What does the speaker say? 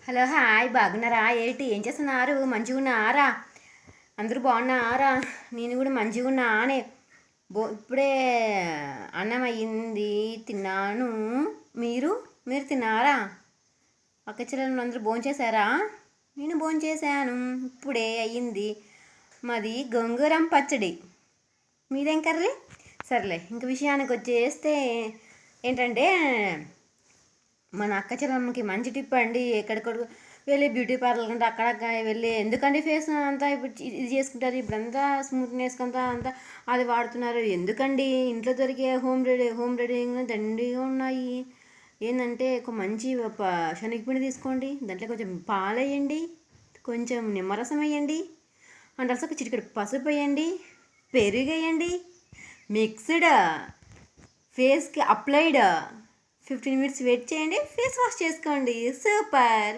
Hello hi బాగున్నారా? ఏం చేస్తున్నారు? మంచిగా ఉన్నారా? అందరూ బాగున్నారా? నేను కూడా మంచిగా ఉన్నానే. ఇప్పుడే అన్నం అయ్యింది, తిన్నాను. మీరు మీరు తిన్నారా? అక్క చెల్లెలు అందరూ భోంచేశారా? నేను భోంచేశాను, ఇప్పుడే అయ్యింది. మాది గోంగూరం పచ్చడి. మీదేం కర్రీ? సర్లే, ఇంక విషయానికి వచ్చేస్తే ఏంటంటే మన అక్క చెల్లమ్మకి మంచి టిప్ అండి. ఎక్కడికో వెళ్ళి బ్యూటీ పార్లర్ కంటే అక్కడ వెళ్ళి ఎందుకండి ఫేస్ అంతా ఇప్పుడు ఇది చేసుకుంటారు. ఇప్పుడంతా స్మూత్నెస్ అంతా అది వాడుతున్నారు. ఎందుకండి? ఇంట్లో దొరికే హోమ్ రెడీ దండిగా ఉన్నాయి. ఏంటంటే ఒక మంచి శనగపిండి తీసుకోండి, దాంట్లో కొంచెం పాలు వేయండి, కొంచెం నిమ్మరసం వేయండి, అండ్ అసలు ఒక చిటికెడు పసుపు వేయండి, పెరుగు వేయండి, మిక్స్డ్ ఫేస్కి అప్లైడ్ 15 minutes వెయిట్ చేయండి, ఫేస్ వాష్ చేసుకోండి. సూపర్.